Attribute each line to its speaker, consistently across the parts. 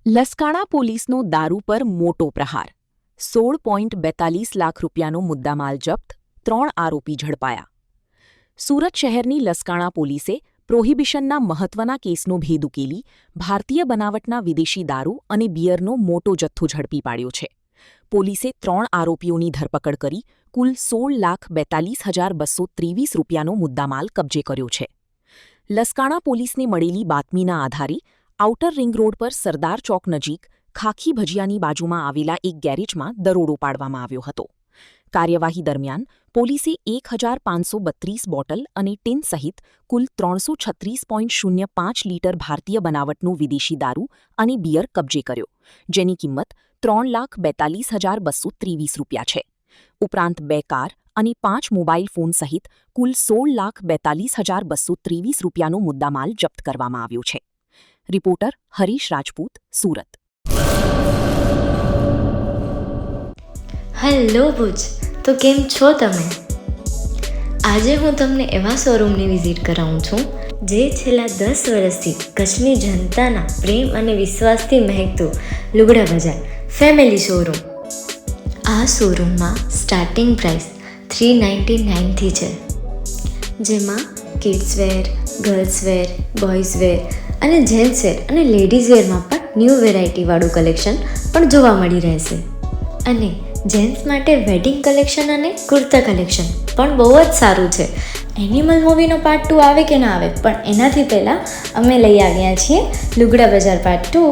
Speaker 1: લસકાણા પોલીસનો દારૂ પર મોટો પ્રહાર 16.42 લાખ રૂપિયાનો મુદ્દામાલ જપ્ત 3 આરોપી ઝડપાયા. સુરત શહેરની લસકાણા પોલીસે પ્રોહિબિશનના મહત્વના કેસનો ભેદ ઉકેલી ભારતીય બનાવટના વિદેશી દારૂ અને બિયરનો મોટો જથ્થો ઝડપી પાડ્યો છે. પોલીસે 3 આરોપીઓની ધરપકડ કરી કુલ 16,42,223 રૂપિયાનો મુદ્દામાલ કબજે કર્યો છે. લસકાણા પોલીસને મળેલી બાતમીના આધારે આઉટર રિંગ રોડ પર સરદાર ચોક નજીક ખાખી ભજીયાની બાજુમાં આવેલા એક ગેરેજમાં દરોડો પાડવામાં આવ્યો હતો. કાર્યવાહી દરમિયાન પોલીસે 1,532 બોટલ અને ટીન સહિત કુલ 336.05 લીટર ભારતીય બનાવટનું વિદેશી દારૂ અને બિયર કબજે કર્યો, જેની કિંમત 3,42,223 રૂપિયા છે. ઉપરાંત 2 કાર અને 5 મોબાઈલ ફોન સહિત કુલ 16,42,223 રૂપિયાનો મુદ્દામાલ જપ્ત કરવામાં આવ્યો છે. રિપોર્ટર હરીશ રાજપૂત, સુરત.
Speaker 2: હેલો ભુજ, તો કેમ છો તમે? આજે હું તમને એવા શોરૂમની વિઝિટ કરાવું છું જે છેલ્લા 10 વર્ષથી કચ્છની જનતાના પ્રેમ અને વિશ્વાસથી મહેકતું લુગડા બજાર ફેમિલી શોરૂમ. આ શોરૂમમાં સ્ટાર્ટિંગ પ્રાઇસ 399થી છે, જેમાં kids wear, girls wear, boys wear અને જેન્ટ્સ વેર અને લેડીઝ વેરમાં પણ ન્યૂ વેરાયટીવાળું કલેક્શન પણ જોવા મળી રહેશે. અને જેન્ટ્સ માટે વેડિંગ કલેક્શન અને કુર્તા કલેક્શન પણ બહુ જ સારું છે. એનિમલ મૂવીનો પાર્ટ 2 આવે કે ના આવે, પણ એનાથી પહેલાં અમે લઈ આવ્યા છીએ લુગડા બજાર પાર્ટ 2,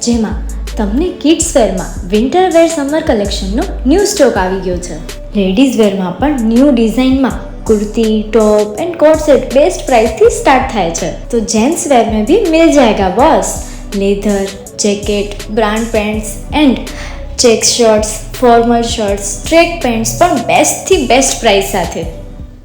Speaker 2: જેમાં તમને કિડ્સ વેરમાં વિન્ટર વેર સમર કલેક્શનનો ન્યૂ સ્ટોક આવી ગયો છે. લેડીઝ વેરમાં પણ ન્યૂ ડિઝાઇનમાં kurti, top and coat set best price थी स्टार्ट थाय छे. तो जेंट्स वेर में भी मिल जाएगा boss. Leather, jacket, brand pants and check shirts, formal shirts, track pants पर बेस्ट थी बेस्ट प्राइस साथे.